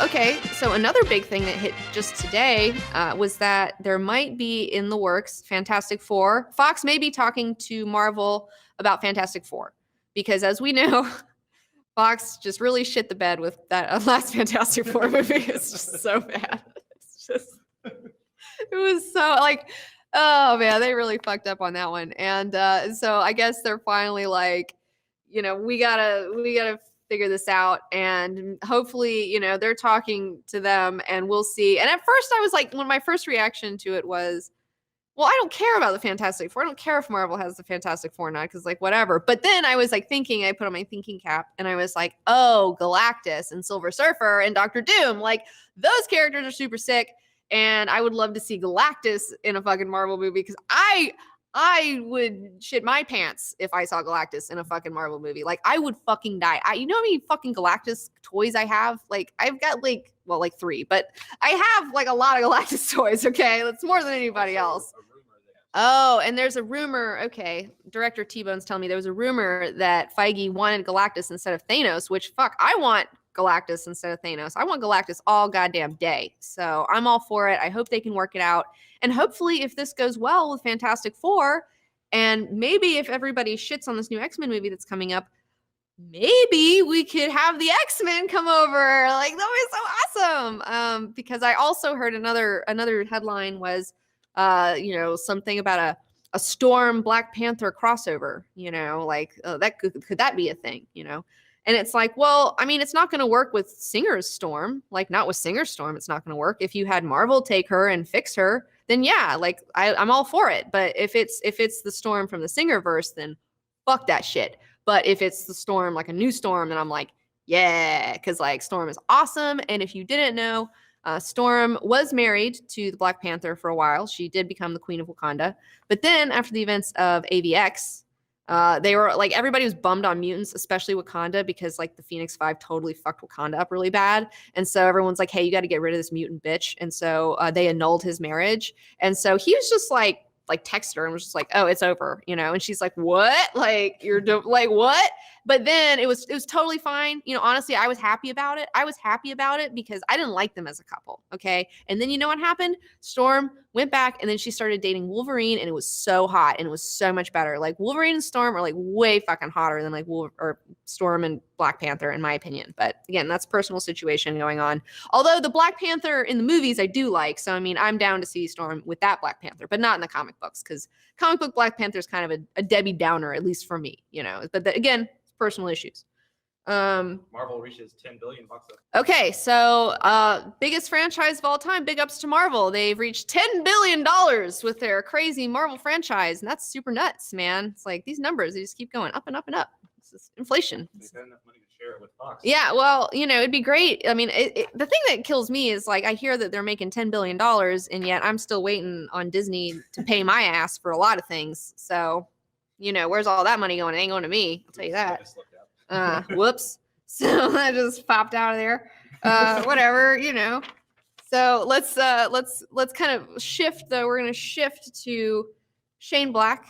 okay, so another big thing that hit just today was that there might be in the works Fantastic Four. Fox may be talking to Marvel about Fantastic Four because, as we know, Fox just really shit the bed with that last Fantastic Four movie. It's just so bad. It was so like, oh man, they really fucked up on that one. And so I guess they're finally like, we gotta figure this out. And hopefully, they're talking to them and we'll see. And at first I was like, when my first reaction to it was, well, I don't care about the Fantastic Four. I don't care if Marvel has the Fantastic Four or not, because like whatever. But then I was like thinking, I put on my thinking cap and I was like, oh, Galactus and Silver Surfer and Doctor Doom, like those characters are super sick. And I would love to see Galactus in a fucking Marvel movie because I would shit my pants if I saw Galactus in a fucking Marvel movie. Like I would fucking die. You know how many fucking Galactus toys I have? Like I've got like 3, but I have like a lot of Galactus toys. Okay, that's more than anybody else. Oh, and there's a rumor. Okay, director T-Bone's telling me there was a rumor that Feige wanted Galactus instead of Thanos, which fuck, I want Galactus instead of Thanos. I want Galactus all goddamn day. So I'm all for it. I hope they can work it out. And hopefully if this goes well with Fantastic Four, and maybe if everybody shits on this new X-Men movie that's coming up, maybe we could have the X-Men come over. Like that would be so awesome. Because I also heard another headline was something about a Storm Black Panther crossover, that could that be a thing, And it's like, well, I mean, it's not going to work with Singer's Storm. Like, not with Singer's Storm, it's not going to work. If you had Marvel take her and fix her, then yeah, like I'm all for it. But if it's the Storm from the Singerverse, then fuck that shit. But if it's the Storm, like a new Storm, then I'm like, yeah, because like Storm is awesome. And if you didn't know, Storm was married to the Black Panther for a while. She did become the Queen of Wakanda. But then after the events of AVX, they were like, everybody was bummed on mutants, especially Wakanda, because like the Phoenix Five totally fucked Wakanda up really bad. And so everyone's like, hey, you got to get rid of this mutant bitch. And so they annulled his marriage. And so he was just like texted her and was just like, oh, it's over, and she's like, what? Like, like, what? But then it was totally fine. Honestly, I was happy about it. I was happy about it because I didn't like them as a couple. Okay. And then you know what happened? Storm went back and then she started dating Wolverine and it was so hot and it was so much better. Like Wolverine and Storm are like way fucking hotter than like Storm and Black Panther, in my opinion. But again, that's a personal situation going on. Although the Black Panther in the movies I do like. So, I mean, I'm down to see Storm with that Black Panther, but not in the comic books because comic book Black Panther is kind of a Debbie Downer, at least for me, But again, personal issues. Marvel reaches $10 billion. Okay, so biggest franchise of all time. Big ups to Marvel. They've reached $10 billion with their crazy Marvel franchise, and that's super nuts, man. It's like these numbers, they just keep going up and up and up. It's just inflation. They've got enough money to share it with Fox. Yeah, well, it'd be great. I mean, the thing that kills me is like I hear that they're making $10 billion, and yet I'm still waiting on Disney to pay my ass for a lot of things. So, where's all that money going? It ain't going to me. I'll tell you that. Whoops. So that just popped out of there. Whatever, So let's kind of shift though. We're gonna shift to Shane Black.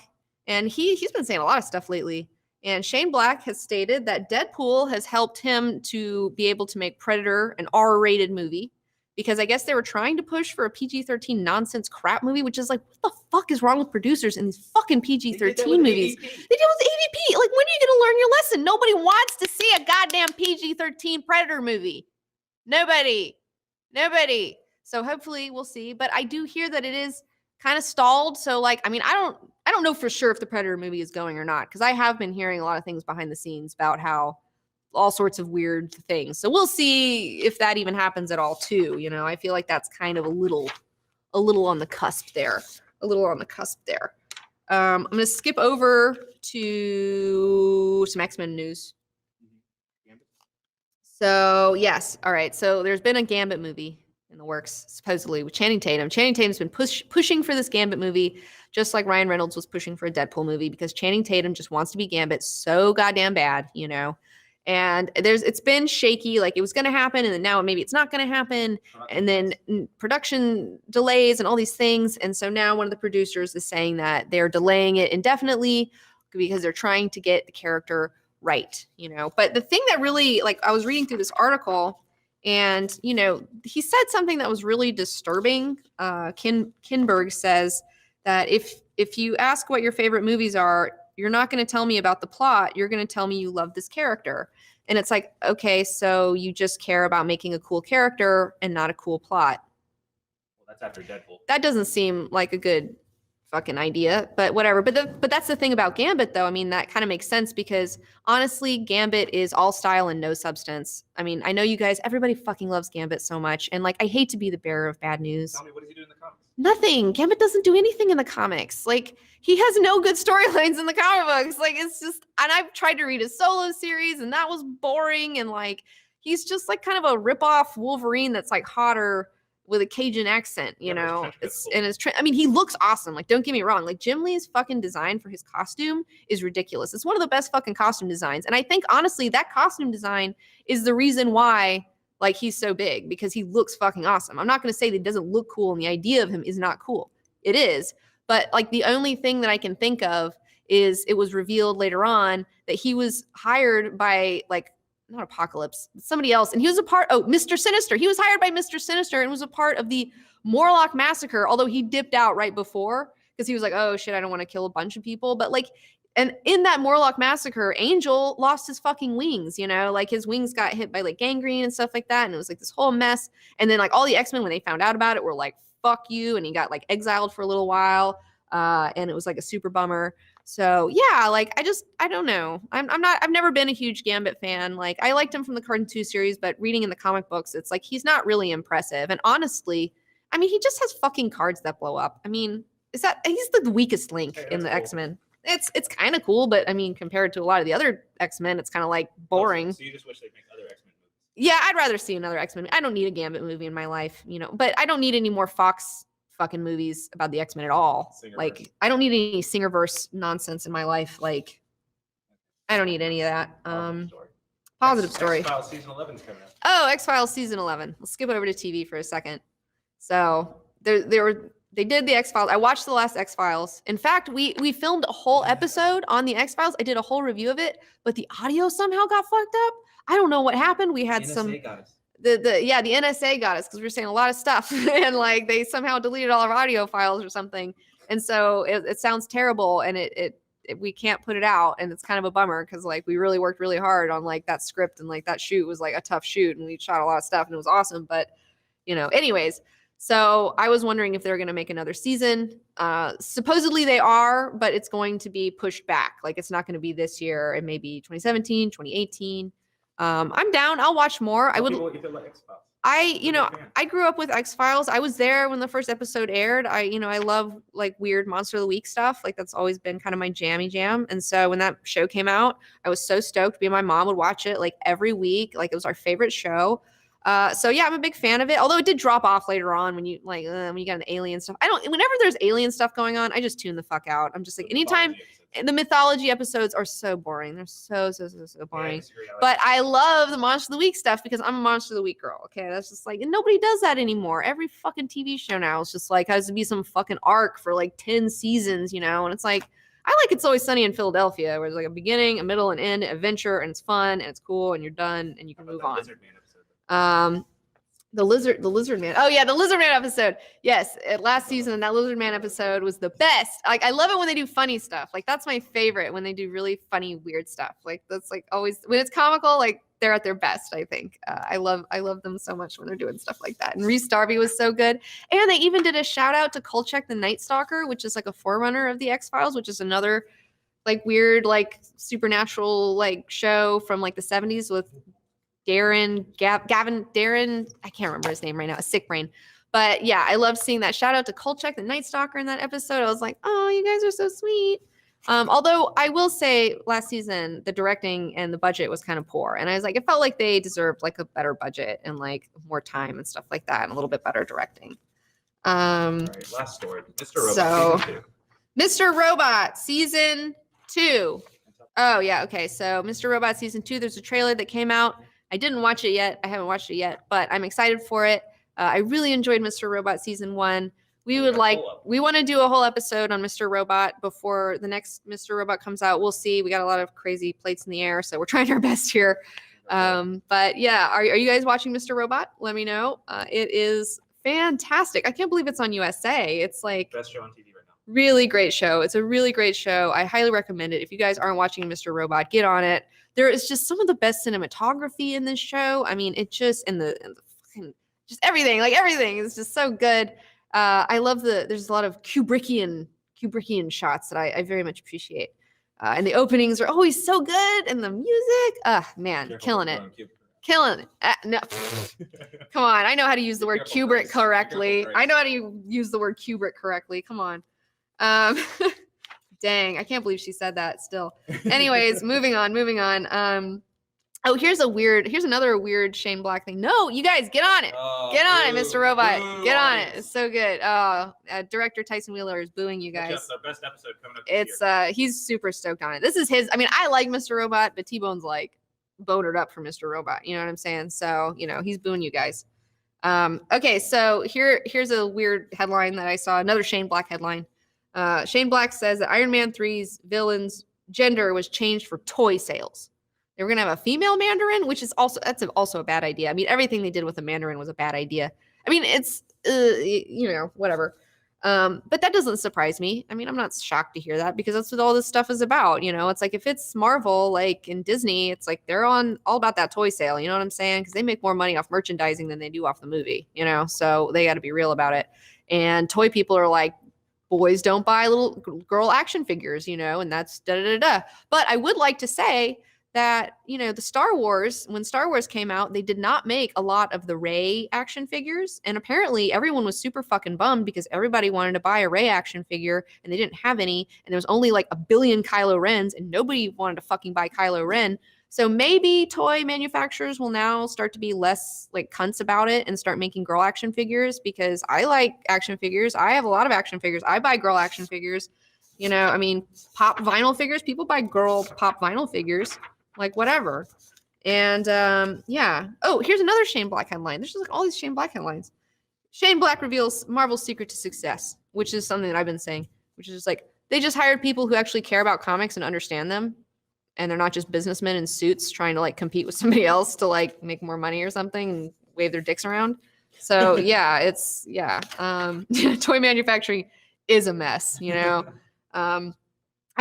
And he's been saying a lot of stuff lately. And Shane Black has stated that Deadpool has helped him to be able to make Predator an R-rated movie. Because I guess they were trying to push for a PG-13 nonsense crap movie, which is like, what the fuck is wrong with producers in these fucking PG-13 movies? They did with AVP. Like, when are you going to learn your lesson? Nobody wants to see a goddamn PG-13 Predator movie. Nobody. So hopefully we'll see. But I do hear that it is kind of stalled. So like, I mean, I don't know for sure if the Predator movie is going or not, because I have been hearing a lot of things behind the scenes about how all sorts of weird things. So we'll see if that even happens at all too. I feel like that's kind of a little on the cusp there. I'm going to skip over to some X-Men news. So yes. All right. So there's been a Gambit movie in the works, supposedly, with Channing Tatum. Channing Tatum's been pushing for this Gambit movie, just like Ryan Reynolds was pushing for a Deadpool movie, because Channing Tatum just wants to be Gambit so goddamn bad, And it's been shaky, like it was going to happen, and then now maybe it's not going to happen, and then production delays and all these things. And so now one of the producers is saying that they're delaying it indefinitely because they're trying to get the character right, But the thing that really, like, I was reading through this article, And, you know, he said something that was really disturbing. Kinberg says that if you ask what your favorite movies are, you're not going to tell me about the plot. You're going to tell me you love this character. And it's like, okay, so you just care about making a cool character and not a cool plot. Well, that's after Deadpool. That doesn't seem like a good fucking idea, but whatever. But that's the thing about Gambit, though. I mean, that kind of makes sense because honestly, Gambit is all style and no substance. I mean, I know you guys, everybody fucking loves Gambit so much, and like, I hate to be the bearer of bad news. Tell me, what does he do in the comics? Nothing. Gambit doesn't do anything in the comics. Like, he has no good storylines in the comic books. Like, it's just, and I've tried to read his solo series, and that was boring. And like, he's just like kind of a ripoff Wolverine that's like hotter with a Cajun accent, you know. I mean, he looks awesome. Like, don't get me wrong. Like, Jim Lee's fucking design for his costume is ridiculous. It's one of the best fucking costume designs. And I think honestly, that costume design is the reason why like he's so big, because he looks fucking awesome. I'm not going to say that he doesn't look cool and the idea of him is not cool. It is. But like the only thing that I can think of is it was revealed later on that he was hired by like, not Apocalypse, somebody else. And he was a part, Mr. Sinister. He was hired by Mr. Sinister and was a part of the Morlock massacre, although he dipped out right before because he was like, oh shit, I don't want to kill a bunch of people. But like, and in that Morlock massacre, Angel lost his fucking wings, you know, like his wings got hit by like gangrene and stuff like that. And it was like this whole mess. And then like all the X-Men, when they found out about it, were like, fuck you. And he got like exiled for a little while. And it was like a super bummer. So yeah, like I don't know. I've never been a huge Gambit fan. Like I liked him from the Cartoon 2 series, but reading in the comic books, it's like he's not really impressive. And honestly, I mean, he just has fucking cards that blow up. I mean, he's the weakest link in the X-Men. It's kind of cool, but I mean, compared to a lot of the other X-Men, it's kind of like boring. So you just wish they'd make other X-Men movies? Yeah, I'd rather see another X-Men. I don't need a Gambit movie in my life, you know, but I don't need any more Fox fucking movies about the X-Men at all. Singerverse. Like, I don't need any Singerverse nonsense in my life. Like, I don't need any of that. Positive story. X-Files season 11 is coming up. Oh, X-Files season 11. Let's skip it over to TV for a second. So they did the X-Files. I watched the last X-Files. In fact, we filmed a whole episode on the X-Files. I did a whole review of it, but the audio somehow got fucked up. I don't know what happened. We had NSA got us. The NSA got us because we were saying a lot of stuff and like they somehow deleted all our audio files or something. And so it sounds terrible and it we can't put it out, and it's kind of a bummer because like we really worked really hard on like that script, and like that shoot was like a tough shoot and we shot a lot of stuff and it was awesome. But you know, anyways, so I was wondering if they're going to make another season. Supposedly they are, but it's going to be pushed back. Like it's not going to be this year. It may be 2017, 2018. I'm down. I'll watch more. I grew up with X-Files. I was there when the first episode aired. I love like weird Monster of the Week stuff. Like that's always been kind of my jam. And so when that show came out, I was so stoked. Me and my mom would watch it like every week. Like it was our favorite show. So yeah, I'm a big fan of it. Although it did drop off later on when you when you got an alien stuff. Whenever there's alien stuff going on, I just tune the fuck out. I'm just like anytime. And the mythology episodes are so boring. They're so boring. But I love the Monster of the Week stuff because I'm a Monster of the Week girl. Okay, that's just like, and nobody does that anymore. Every fucking TV show now is just like has to be some fucking arc for like 10 seasons, you know. And it's like I like It's Always Sunny in Philadelphia, where there's like a beginning, a middle, and end, adventure, and it's fun and it's cool and you're done and you can move on. The lizard man. Oh yeah, the lizard man episode. Yes, last season that lizard man episode was the best. Like I love it when they do funny stuff. Like that's my favorite, when they do really funny weird stuff. Like that's like always when it's comical. Like they're at their best. I think I love them so much when they're doing stuff like that. And Rhys Darby was so good. And they even did a shout out to Kolchak the Night Stalker, which is like a forerunner of the X-Files, which is another like weird like supernatural like show from like the 70s with Gavin, I can't remember his name right now, a sick brain. But yeah, I love seeing that. Shout out to Kolchak, the Night Stalker in that episode. I was like, oh, you guys are so sweet. Although I will say last season, the directing and the budget was kind of poor. And I was like, it felt like they deserved like a better budget and like more time and stuff like that and a little bit better directing. All right, last story. Mr. Robot, so, season 2. Mr. Robot, season 2. Oh, yeah. Okay. So Mr. Robot season 2, there's a trailer that came out. I didn't watch it yet. I haven't watched it yet, but I'm excited for it. I really enjoyed Mr. Robot season 1. We want to do a whole episode on Mr. Robot before the next Mr. Robot comes out. We'll see. We got a lot of crazy plates in the air, so we're trying our best here. But yeah, are you guys watching Mr. Robot? Let me know. It is fantastic. I can't believe it's on USA. It's like Best show on TV right now. really great show. It's a really great show. I highly recommend it. If you guys aren't watching Mr. Robot, get on it. There is just some of the best cinematography in this show. I mean, it just and the fucking just everything, like everything is just so good. I love there's a lot of Kubrickian shots that I very much appreciate. And the openings are always so good, and the music, man, killing it. Killing it. No. Come on. I know how to use the word Kubrick correctly. I know how to use the word Kubrick correctly. Come on. Dang, I can't believe she said that still. Anyways, moving on. Oh, here's another weird Shane Black thing. No, you guys get on it. Get on it, Mr. Robot. Get on it. It's so good. Director Tyson Wheeler is booing you guys. It's our best episode coming up. It's he's super stoked on it. This is his. I mean, I like Mr. Robot, but T-Bone's like bonered up for Mr. Robot. You know what I'm saying? So, he's booing you guys. Okay, so here's a weird headline that I saw. Another Shane Black headline. Shane Black says that Iron Man 3's villain's gender was changed for toy sales. They were going to have a female Mandarin, which is also a bad idea. I mean, everything they did with the Mandarin was a bad idea. I mean, it's, whatever. But that doesn't surprise me. I mean, I'm not shocked to hear that because that's what all this stuff is about. It's like if it's Marvel, like in Disney, it's like they're all about that toy sale. You know what I'm saying? Because they make more money off merchandising than they do off the movie, so they got to be real about it. And toy people are like, boys don't buy little girl action figures, and that's da-da-da-da. But I would like to say that, the Star Wars, when Star Wars came out, they did not make a lot of the Rey action figures. And apparently everyone was super fucking bummed because everybody wanted to buy a Rey action figure and they didn't have any. And there was only like 1 billion Kylo Rens and nobody wanted to fucking buy Kylo Ren. So maybe toy manufacturers will now start to be less like cunts about it and start making girl action figures because I like action figures. I have a lot of action figures. I buy girl action figures. I mean, pop vinyl figures, people buy girl pop vinyl figures. Like whatever. And yeah. Oh, here's another Shane Black headline. There's just like all these Shane Black headlines. Shane Black reveals Marvel's secret to success, which is something that I've been saying, which is just like they just hired people who actually care about comics and understand them. And they're not just businessmen in suits trying to like compete with somebody else to like make more money or something and wave their dicks around. So yeah, toy manufacturing is a mess,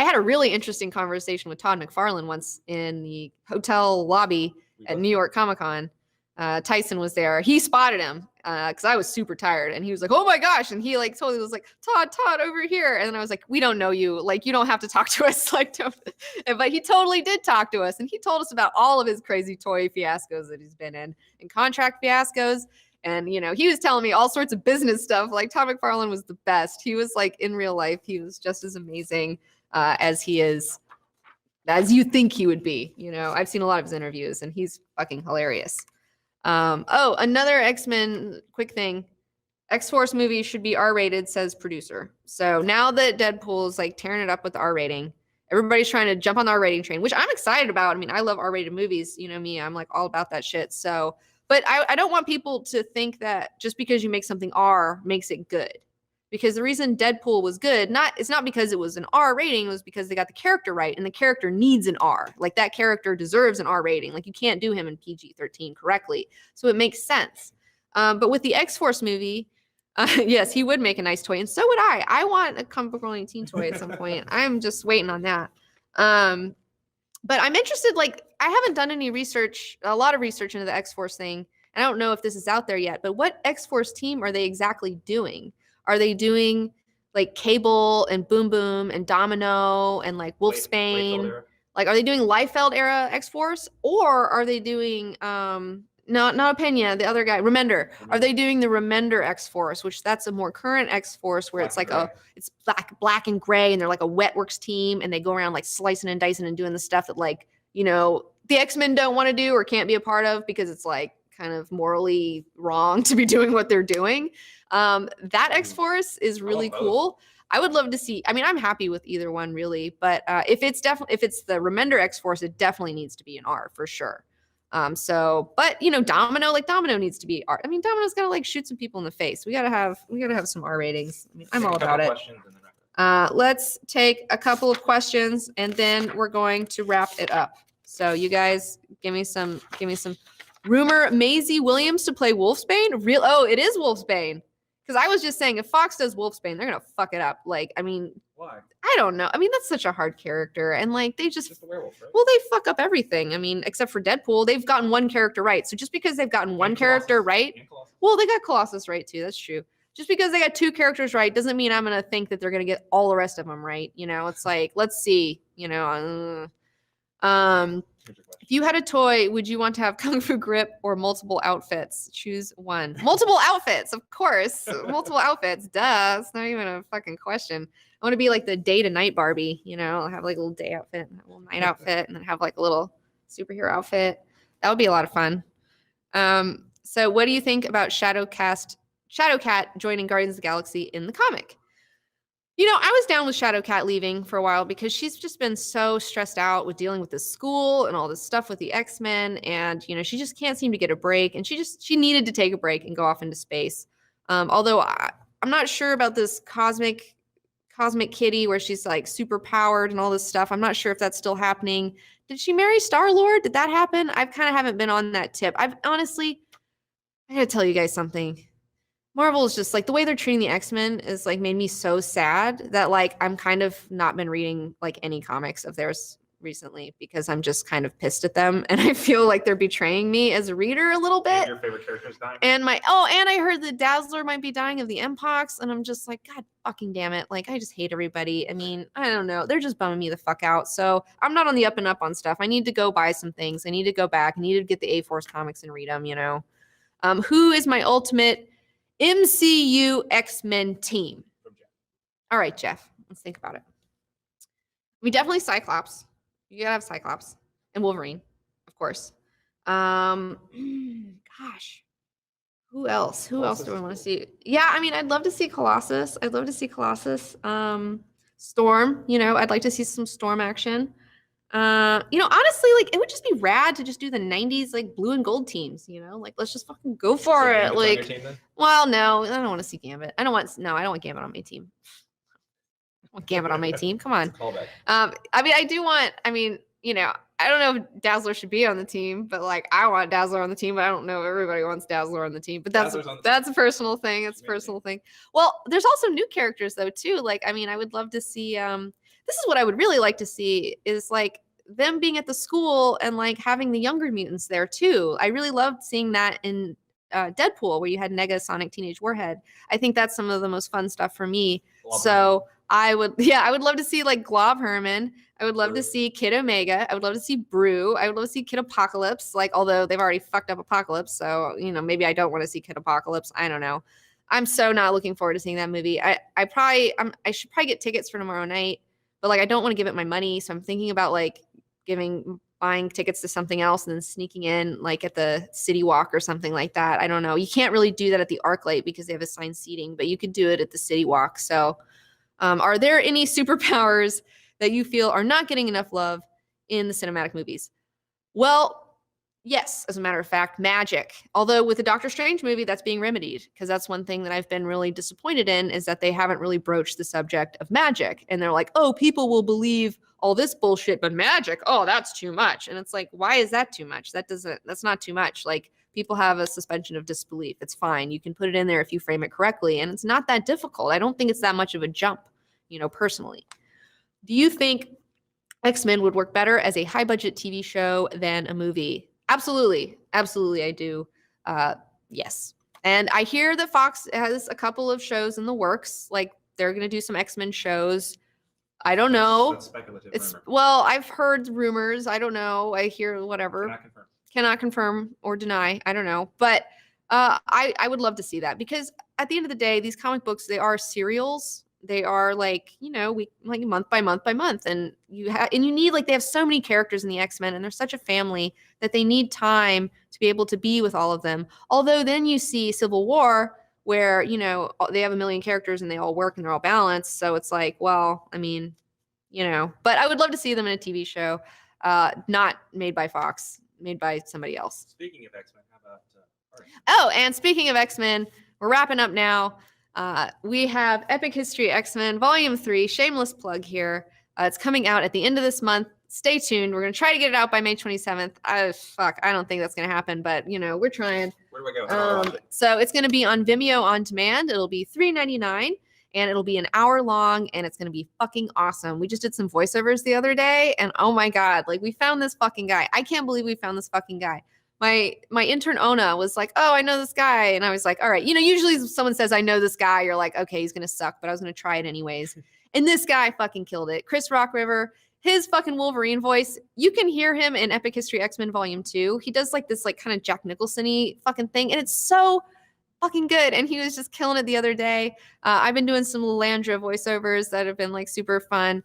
I had a really interesting conversation with Todd McFarlane once in the hotel lobby at New York Comic Con. Tyson was there. He spotted him because I was super tired, and he was like, "Oh my gosh!" And he like totally was like, "Todd, over here." And then I was like, "We don't know you. Like, you don't have to talk to us." Like, but he totally did talk to us, and he told us about all of his crazy toy fiascos that he's been in, and contract fiascos. And he was telling me all sorts of business stuff. Like Todd McFarlane was the best. He was like in real life, he was just as amazing as he is, as you think he would be. I've seen a lot of his interviews and he's fucking hilarious. Another X-Men quick thing. X-Force movie should be R-rated, says producer. So now that Deadpool is like tearing it up with the R rating, everybody's trying to jump on the R rating train, which I'm excited about. I mean, I love R-rated movies. Me, I'm like all about that shit. So, but I don't want people to think that just because you make something R makes it good. Because the reason Deadpool was good, it's not because it was an R rating, it was because they got the character right, and the character needs an R. Like that character deserves an R rating. Like you can't do him in PG-13 correctly. So it makes sense. But with the X-Force movie, yes, he would make a nice toy, and so would I. I want a comic book 18 toy at some point. I'm just waiting on that. But I'm interested, like I haven't done a lot of research into the X-Force thing. I don't know if this is out there yet, but what X-Force team are they exactly doing? Are they doing like Cable and Boom Boom and Domino and like Wolfsbane? Like, are they doing Liefeld era X-Force, or are they doing not Pena, the other guy, Remender? Are they doing the Remender X-Force, which that's a more current X-Force where it's like it's black and gray, and they're like a Wetworks team, and they go around like slicing and dicing and doing the stuff that like the X-Men don't want to do or can't be a part of because it's like kind of morally wrong to be doing what they're doing. That X-Force is really cool. I would love to see. I mean, I'm happy with either one really, but if it's the Remender X-Force, it definitely needs to be an R for sure. But Domino needs to be R. I mean, Domino's gotta like shoot some people in the face. We gotta have some R ratings. I mean, I'm all about it. Let's take a couple of questions and then we're going to wrap it up. So you guys give me some rumor Maisie Williams to play Wolfsbane. Oh, it is Wolfsbane. Because I was just saying if Fox does Wolfsbane, they're gonna fuck it up. Like, I mean, Why? I don't know. I mean, that's such a hard character. And like they just a werewolf, right? well, they fuck up everything. I mean, except for Deadpool, they've gotten one character right. So just because they've gotten one character right, well, they got Colossus right too. That's true. Just because they got two characters right doesn't mean I'm gonna think that they're gonna get all the rest of them right. You know, it's like, let's see, you know. If you had a toy, would you want to have Kung Fu grip or multiple outfits? Choose one. Multiple outfits, of course. Multiple outfits. Duh. It's not even a fucking question. I want to be like the day to night Barbie, you know, I'll have like a little day outfit, and a little night outfit, and then have like a little superhero outfit. That would be a lot of fun. So what do you think about Shadowcat joining Guardians of the Galaxy in the comic? You know, I was down with Shadowcat leaving for a while because she's just been so stressed out with dealing with this school and all this stuff with the X-Men. And, you know, she just can't seem to get a break. And she needed to take a break and go off into space. Although I'm not sure about this cosmic kitty where she's like super powered and all this stuff. I'm not sure if that's still happening. Did she marry Star-Lord? Did that happen? I kind of haven't been on that tip. I gotta tell you guys something. Marvel is just like the way they're treating the X-Men is like made me so sad that like I'm kind of not been reading like any comics of theirs recently because I'm just kind of pissed at them and I feel like they're betraying me as a reader a little bit. And your favorite character's dying. And I heard that Dazzler might be dying of the Mpox, and I'm just like, God fucking damn it. Like I just hate everybody. I mean, I don't know. They're just bumming me the fuck out. So I'm not on the up and up on stuff. I need to go buy some things. I need to go back. I need to get the A-Force comics and read them, you know. Who is my ultimate MCU X-Men team? All right, Jeff, let's think about it. We definitely Cyclops. You gotta have Cyclops and Wolverine, of course. Gosh, who else? Who else do I want to see? Yeah, I mean, I'd love to see Colossus. Storm, you know, I'd like to see some Storm action. You know, honestly, like it would just be rad to just do the 90s like blue and gold teams, you know, like let's just fucking go for it. Like, well, no, I don't want to see Gambit. I don't want Gambit on my team. I want Gambit on my team. Come on. I mean, you know, I don't know if Dazzler should be on the team, but like I want Dazzler on the team, but I don't know if everybody wants Dazzler on the team. But that's a personal thing. It's a personal thing. Well, there's also new characters though too. Like, I mean, I would love to see this is what I would really like to see is like them being at the school and like having the younger mutants there too. I really loved seeing that in Deadpool where you had Negasonic Teenage Warhead. I think that's some of the most fun stuff for me. So I would love to see like Glob Herman. I would love to see Kid Omega. I would love to see Brew. I would love to see Kid Apocalypse. Like, although they've already fucked up Apocalypse, so you know maybe I don't want to see Kid Apocalypse. I don't know. I'm so not looking forward to seeing that movie. I should probably get tickets for tomorrow night, but like I don't want to give it my money, so I'm thinking about like buying tickets to something else and then sneaking in like at the City Walk or something like that. I don't know. You can't really do that at the ArcLight because they have assigned seating, but you could do it at the City Walk. So are there any superpowers that you feel are not getting enough love in the cinematic movies? Well, yes, as a matter of fact, magic. Although with the Doctor Strange movie, that's being remedied because that's one thing that I've been really disappointed in is that they haven't really broached the subject of magic. And they're like, oh, people will believe all this bullshit, but magic, oh, that's too much. And it's like, why is that too much? That's not too much. Like people have a suspension of disbelief. It's fine. You can put it in there if you frame it correctly. And it's not that difficult. I don't think it's that much of a jump, you know, personally. Do you think X-Men would work better as a high budget TV show than a movie? Absolutely. Absolutely. I do. Yes. And I hear that Fox has a couple of shows in the works. Like they're going to do some X-Men shows. I don't know. That's speculative rumor. Well, I've heard rumors. I don't know. I hear whatever. Cannot confirm or deny. I don't know. But I would love to see that because at the end of the day, these comic books, they are serials. They are like, you know, like month by month by month. And you need like they have so many characters in the X-Men and they're such a family that they need time to be able to be with all of them. Although then you see Civil War where, you know, they have a million characters and they all work and they're all balanced. So it's like, well, I mean, you know, but I would love to see them in a TV show, not made by Fox, made by somebody else. Speaking of X-Men, how about Oh, and speaking of X-Men, we're wrapping up now. We have Epic History X-Men Volume 3, shameless plug here. It's coming out at the end of this month. stay tuned. We're gonna try to get it out by May 27th. I don't think that's gonna happen, but you know, we're trying. Where do I go? How do I watch it? So it's gonna be on Vimeo on demand. It'll be $3.99 and it'll be an hour long and it's gonna be fucking awesome. We just did some voiceovers the other day and oh my god, like we found this fucking guy. I can't believe we found this fucking guy. My intern Ona was like, oh, I know this guy. And I was like, all right, you know, usually if someone says I know this guy, you're like, okay, he's gonna suck, but I was gonna try it anyways. And this guy fucking killed it. Chris Rock River, his fucking Wolverine voice, you can hear him in Epic History X-Men Volume 2. He does like this like kind of Jack Nicholson-y fucking thing, and it's so fucking good. And he was just killing it the other day. I've been doing some Lilandra voiceovers that have been like super fun.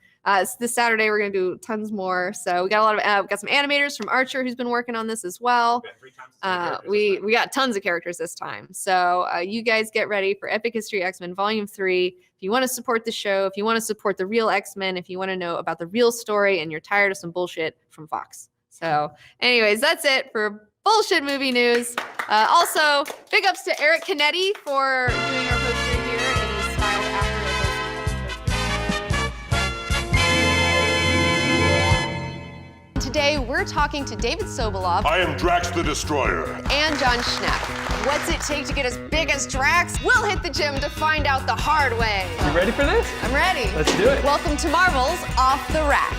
This Saturday we're gonna do tons more. So we got a lot of we got some animators from Archer who's been working on this as well. We got 3 times the characters this We time. got tons of characters this time. So you guys get ready for Epic History X-Men Volume 3. If you want to support the show, if you want to support the real X-Men, if you want to know about the real story and you're tired of some bullshit from Fox. So anyways, that's it for bullshit movie news. Also, big ups to Eric Canetti for doing our poster here. It is styled after a poster. Today, we're talking to David Sobolov I am Drax the Destroyer. and John Schnepp. What's it take to get as big as Drax? We'll hit the gym to find out the hard way. You ready for this? I'm ready. Let's do it. Welcome to Marvel's Off the Rack.